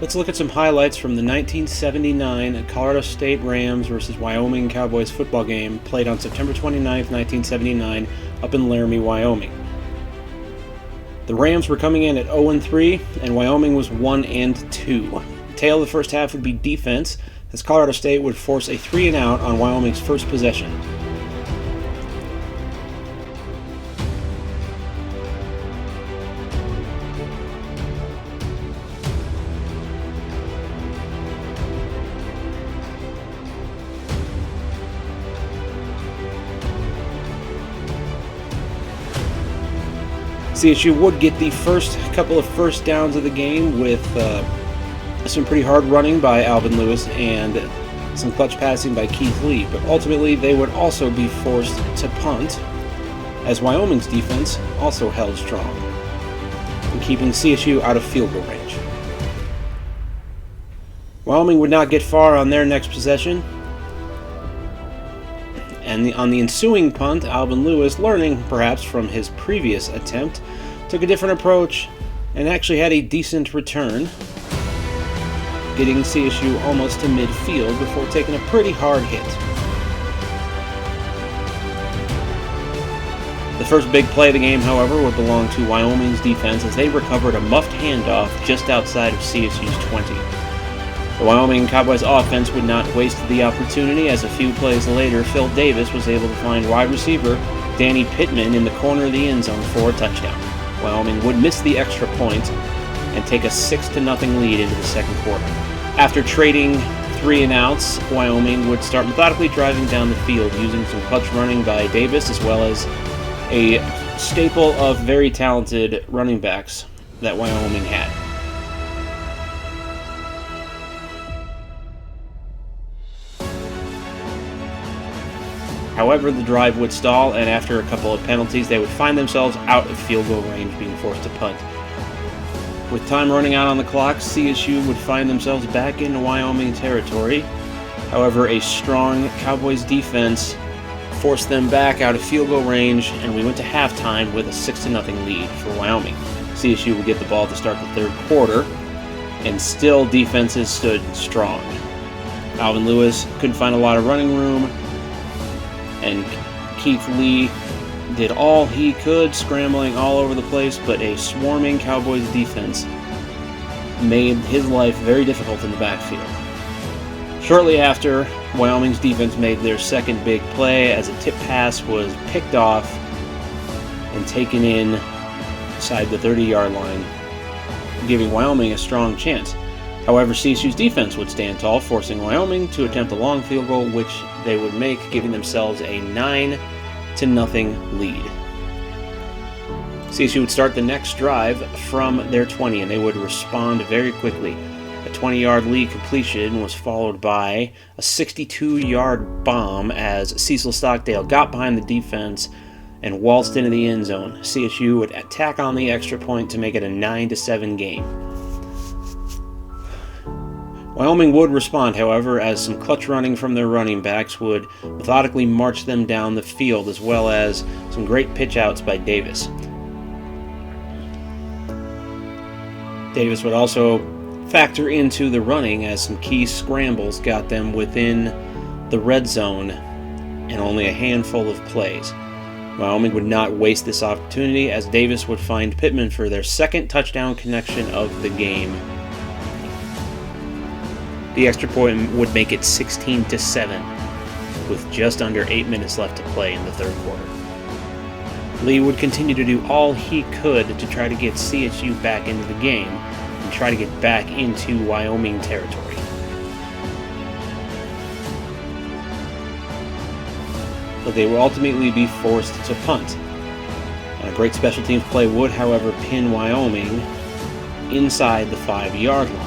Let's look at some highlights from the 1979 Colorado State Rams versus Wyoming Cowboys football game played on September 29, 1979, up in Laramie, Wyoming. The Rams were coming in at 0-3, and Wyoming was 1-2. The tale of the first half would be defense, as Colorado State would force a 3-and-out on Wyoming's first possession. CSU would get the first couple of first downs of the game with some pretty hard running by Alvin Lewis and some clutch passing by Keith Lee, but ultimately they would also be forced to punt, as Wyoming's defense also held strong, keeping CSU out of field goal range. Wyoming would not get far on their next possession, and on the ensuing punt, Alvin Lewis, learning perhaps from his previous attempt, took a different approach and actually had a decent return, getting CSU almost to midfield before taking a pretty hard hit. The first big play of the game, however, would belong to Wyoming's defense as they recovered a muffed handoff just outside of CSU's 20. The Wyoming Cowboys offense would not waste the opportunity, as a few plays later, Phil Davis was able to find wide receiver Danny Pittman in the corner of the end zone for a touchdown. Wyoming would miss the extra point and take a 6-0 lead into the second quarter. After trading 3-and-outs, Wyoming would start methodically driving down the field using some clutch running by Davis, as well as a staple of very talented running backs that Wyoming had. However, the drive would stall, and after a couple of penalties, they would find themselves out of field goal range, being forced to punt. With time running out on the clock, CSU would find themselves back into Wyoming territory. However, a strong Cowboys defense forced them back out of field goal range, and we went to halftime with a 6-0 lead for Wyoming. CSU would get the ball to start the third quarter, and still defenses stood strong. Alvin Lewis couldn't find a lot of running room, and Keith Lee did all he could, scrambling all over the place, but a swarming Cowboys defense made his life very difficult in the backfield. Shortly after, Wyoming's defense made their second big play as a tip pass was picked off and taken inside the 30-yard line, giving Wyoming a strong chance. However, CSU's defense would stand tall, forcing Wyoming to attempt a long field goal, which they would make, giving themselves a 9-0 lead. CSU would start the next drive from their 20, and they would respond very quickly. A 20-yard lead completion was followed by a 62-yard bomb as Cecil Stockdale got behind the defense and waltzed into the end zone. CSU would attack on the extra point to make it a 9-7 game. Wyoming would respond, however, as some clutch running from their running backs would methodically march them down the field, as well as some great pitch outs by Davis. Davis would also factor into the running as some key scrambles got them within the red zone and only a handful of plays. Wyoming would not waste this opportunity as Davis would find Pittman for their second touchdown connection of the game. The extra point would make it 16-7 with just under 8 minutes left to play in the third quarter. Lee would continue to do all he could to try to get CSU back into the game and try to get back into Wyoming territory. But they would ultimately be forced to punt. And a great special teams play would, however, pin Wyoming inside the 5-yard line.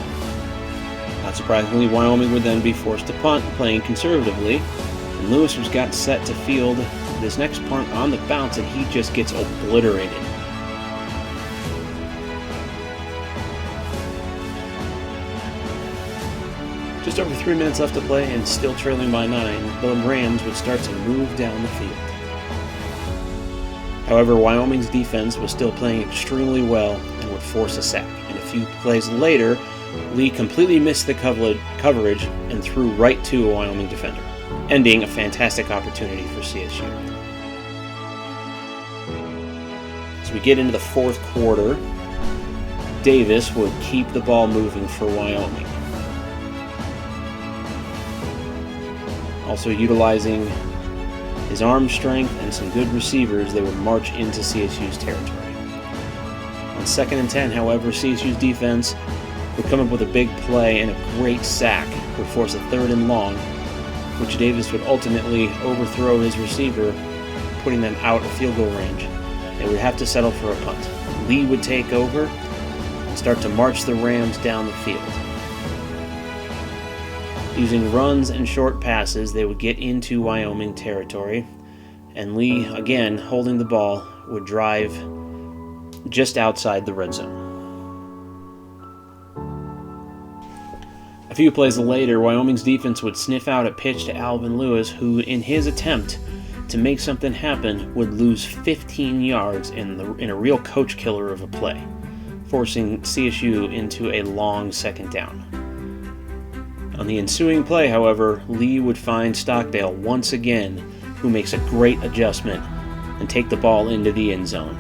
Not surprisingly, Wyoming would then be forced to punt, playing conservatively, and Lewis was got set to field this next punt on the bounce, and he just gets obliterated. Just over 3 minutes left to play and still trailing by 9, the Rams would start to move down the field. However, Wyoming's defense was still playing extremely well and would force a sack, and a few plays later, Lee completely missed the coverage and threw right to a Wyoming defender, ending a fantastic opportunity for CSU. As we get into the fourth quarter, Davis would keep the ball moving for Wyoming. Also utilizing his arm strength and some good receivers, they would march into CSU's territory. On 2nd and 10, however, CSU's defense would come up with a big play, and a great sack would force a 3rd and long, which Davis would ultimately overthrow his receiver, putting them out of field goal range. They would have to settle for a punt. Lee would take over and start to march the Rams down the field. Using runs and short passes, they would get into Wyoming territory, and Lee, again holding the ball, would drive just outside the red zone. A few plays later, Wyoming's defense would sniff out a pitch to Alvin Lewis, who, in his attempt to make something happen, would lose 15 yards in a real coach killer of a play, forcing CSU into a long 2nd down. On the ensuing play, however, Lee would find Stockdale once again, who makes a great adjustment and take the ball into the end zone.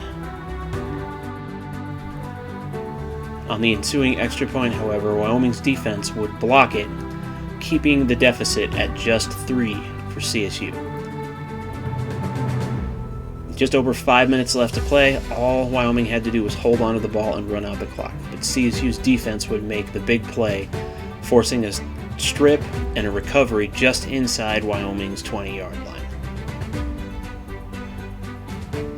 On the ensuing extra point, however, Wyoming's defense would block it, keeping the deficit at just 3 for CSU. With just over 5 minutes left to play, all Wyoming had to do was hold on to the ball and run out the clock. But CSU's defense would make the big play, forcing a strip and a recovery just inside Wyoming's 20-yard line.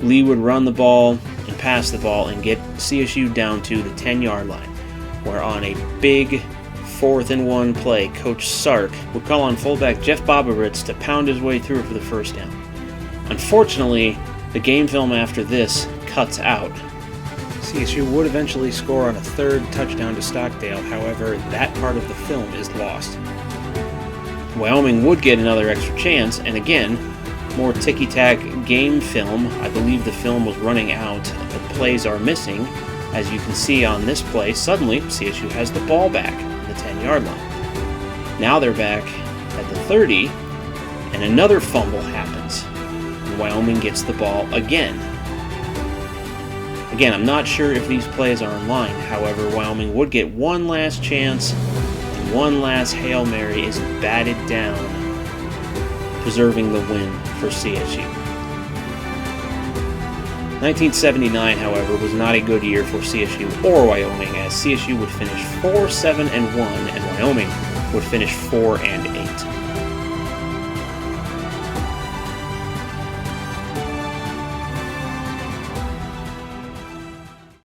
Lee would run the ball and pass the ball and get CSU down to the 10-yard line, where on a big 4th and 1 play, Coach Sark would call on fullback Jeff Bobovitz to pound his way through for the 1st down. Unfortunately, the game film after this cuts out. CSU would eventually score on a 3rd touchdown to Stockdale, however, that part of the film is lost. Wyoming would get another extra chance, and again, more ticky-tack game film. I believe the film was running out. The plays are missing. As you can see on this play, suddenly CSU has the ball back at the 10-yard line. Now they're back at the 30, and another fumble happens. And Wyoming gets the ball again. Again, I'm not sure if these plays are in line. However, Wyoming would get one last chance, and one last Hail Mary is batted down, preserving the win for CSU. 1979, however, was not a good year for CSU or Wyoming, as CSU would finish 4-7-1, and Wyoming would finish 4-8.